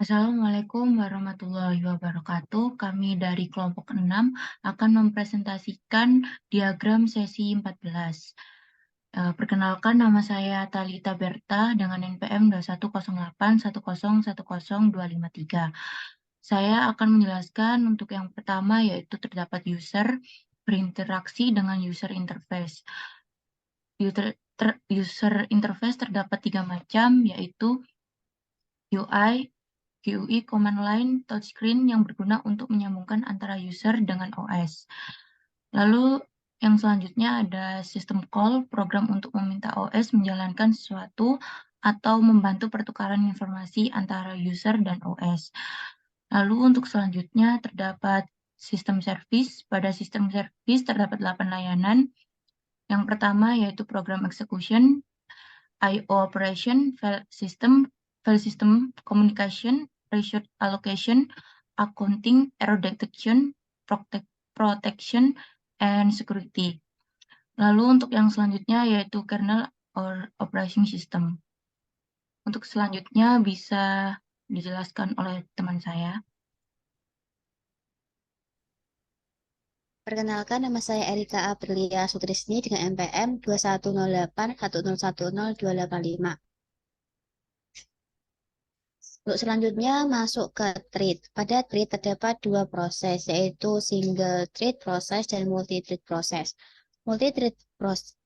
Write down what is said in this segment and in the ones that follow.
Assalamualaikum warahmatullahi wabarakatuh. Kami dari kelompok 6 akan mempresentasikan diagram sesi 14. Perkenalkan, nama saya Talita Berta dengan NPM 210810100253. Saya akan menjelaskan untuk yang pertama, yaitu terdapat user berinteraksi dengan user interface. User interface terdapat 3 macam, yaitu UI, GUI, command line, touchscreen yang berguna untuk menyambungkan antara user dengan OS. Lalu yang selanjutnya ada system call, program untuk meminta OS menjalankan sesuatu atau membantu pertukaran informasi antara user dan OS. Lalu untuk selanjutnya terdapat sistem service. Pada sistem service terdapat 8 layanan. Yang pertama yaitu program execution, I/O operation, file system communication, resource allocation, accounting, error detection, protection, and security. Lalu untuk yang selanjutnya yaitu kernel or operating system. Untuk selanjutnya bisa dijelaskan oleh teman saya. Perkenalkan, nama saya Erika Aprilia Sutrisni dengan NPM 210810100285. Untuk selanjutnya masuk ke thread. Pada thread terdapat dua proses, yaitu single thread proses dan multi-thread proses. Multi-thread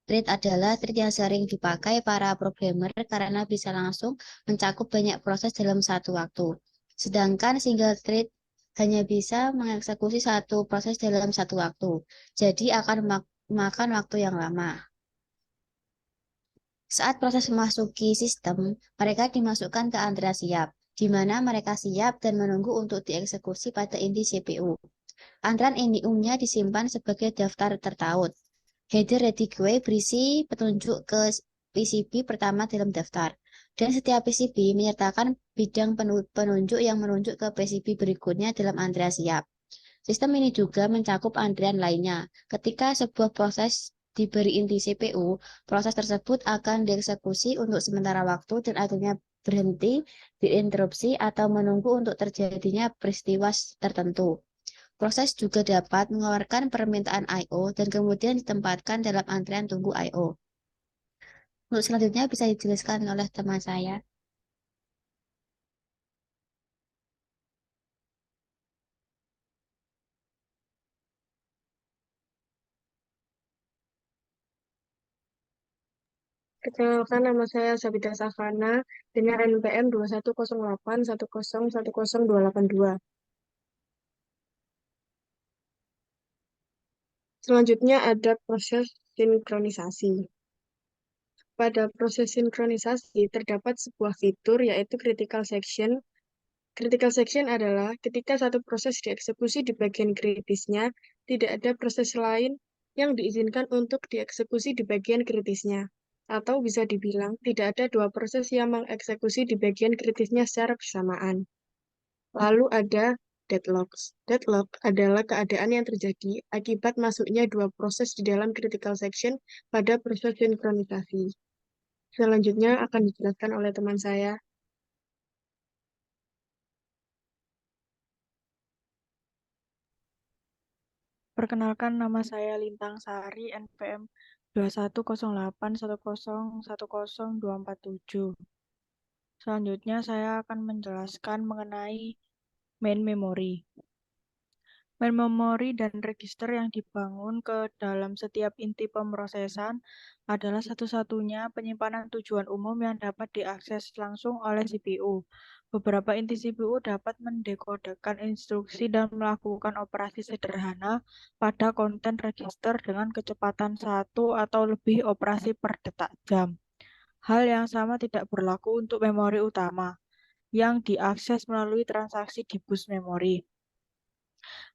thread adalah thread yang sering dipakai para programmer karena bisa langsung mencakup banyak proses dalam satu waktu. Sedangkan single thread hanya bisa mengeksekusi satu proses dalam satu waktu, jadi akan memakan waktu yang lama. Saat proses memasuki sistem, mereka dimasukkan ke antrean siap, di mana mereka siap dan menunggu untuk dieksekusi pada inti CPU. Antrean ini umumnya disimpan sebagai daftar tertaut. Header ready queue berisi petunjuk ke PCB pertama dalam daftar, dan setiap PCB menyertakan bidang penunjuk yang menunjuk ke PCB berikutnya dalam antrean siap. Sistem ini juga mencakup antrean lainnya. Ketika sebuah proses diberi inti CPU, proses tersebut akan dieksekusi untuk sementara waktu dan akhirnya berhenti, diinterupsi, atau menunggu untuk terjadinya peristiwa tertentu. Proses juga dapat mengeluarkan permintaan I/O dan kemudian ditempatkan dalam antrean tunggu I/O. Untuk selanjutnya bisa dijelaskan oleh teman saya. Perkenalkan, nama saya Sabida Safana dengan NPM 210810100282. Selanjutnya ada proses sinkronisasi. Pada proses sinkronisasi terdapat sebuah fitur yaitu critical section. Critical section adalah ketika satu proses dieksekusi di bagian kritisnya, tidak ada proses lain yang diizinkan untuk dieksekusi di bagian kritisnya. Atau bisa dibilang, tidak ada dua proses yang mengeksekusi di bagian kritisnya secara bersamaan. Lalu ada deadlock. Deadlock adalah keadaan yang terjadi akibat masuknya dua proses di dalam critical section pada proses sinkronisasi. Selanjutnya akan dijelaskan oleh teman saya. Perkenalkan, nama saya Lintang Sari, NPM 21081010100247. Selanjutnya saya akan menjelaskan mengenai main memory. Main memory dan register yang dibangun ke dalam setiap inti pemrosesan adalah satu-satunya penyimpanan tujuan umum yang dapat diakses langsung oleh CPU. Beberapa inti CPU dapat mendekodekan instruksi dan melakukan operasi sederhana pada konten register dengan kecepatan 1 atau lebih operasi per detak jam. Hal yang sama tidak berlaku untuk memori utama, yang diakses melalui transaksi di bus memori.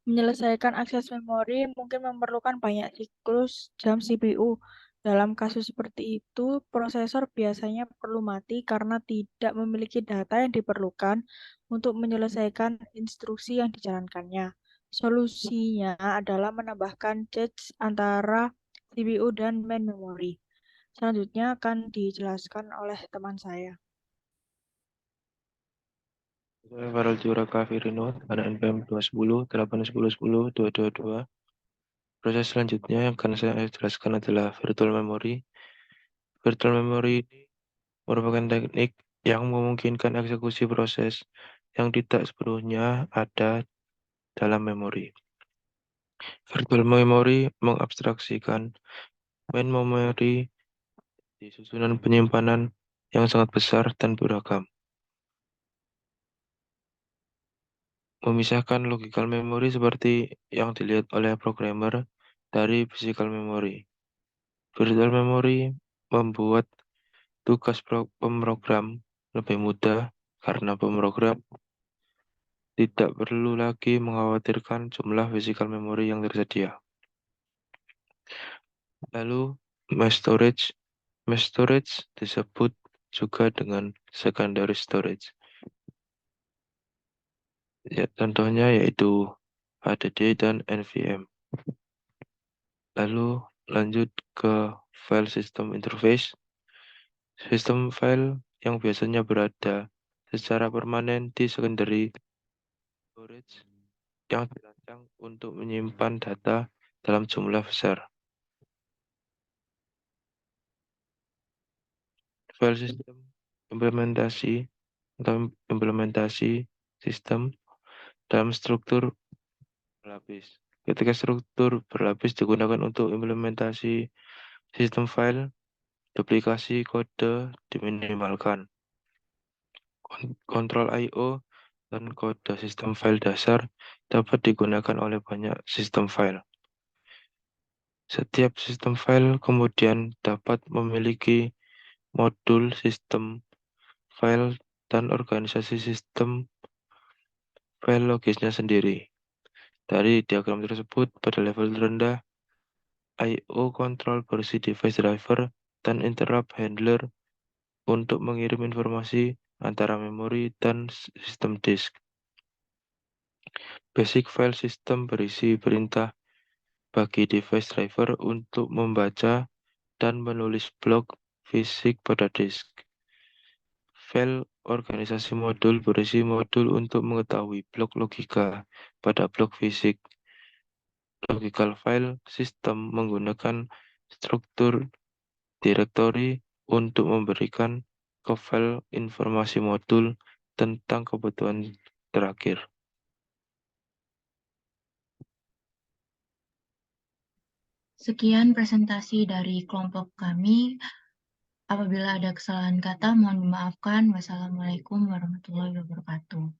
Menyelesaikan akses memori mungkin memerlukan banyak siklus jam CPU. Dalam kasus seperti itu, prosesor biasanya perlu mati karena tidak memiliki data yang diperlukan untuk menyelesaikan instruksi yang dijalankannya. Solusinya adalah menambahkan cache antara CPU dan main memory. Selanjutnya akan dijelaskan oleh teman saya. Saya Farel Juraka Firino, anak NPM 210, 81010, 222. Proses selanjutnya yang akan saya jelaskan adalah virtual memory. Virtual memory ini merupakan teknik yang memungkinkan eksekusi proses yang tidak sepenuhnya ada dalam memori. Virtual memory mengabstraksikan main memory di susunan penyimpanan yang sangat besar dan beragam. Memisahkan logical memory seperti yang dilihat oleh programmer dari physical memory. Virtual memory membuat tugas pemrogram lebih mudah karena pemrogram tidak perlu lagi mengkhawatirkan jumlah physical memory yang tersedia. Lalu, mass storage. Mass storage disebut juga dengan secondary storage. Ya, contohnya yaitu HDD dan NVMe. Lalu lanjut ke file system interface. Sistem file yang biasanya berada secara permanen di secondary storage yang dirancang untuk menyimpan data dalam jumlah besar. File system implementasi atau implementasi sistem dalam struktur berlapis. Ketika struktur berlapis digunakan untuk implementasi sistem file, duplikasi kode diminimalkan. Kontrol I/O dan kode sistem file dasar dapat digunakan oleh banyak sistem file. Setiap sistem file kemudian dapat memiliki modul sistem file dan organisasi sistem file logisnya sendiri. Dari diagram tersebut, pada level rendah, I/O control versi device driver dan interrupt handler untuk mengirim informasi antara memori dan sistem disk. Basic file system berisi perintah bagi device driver untuk membaca dan menulis blok fisik pada disk. File organisasi modul berisi modul untuk mengetahui blok logika pada blok fisik. Logical file system menggunakan struktur directory untuk memberikan ke file informasi modul tentang kebutuhan terakhir. Sekian presentasi dari kelompok kami. Apabila ada kesalahan kata, mohon dimaafkan. Wassalamualaikum warahmatullahi wabarakatuh.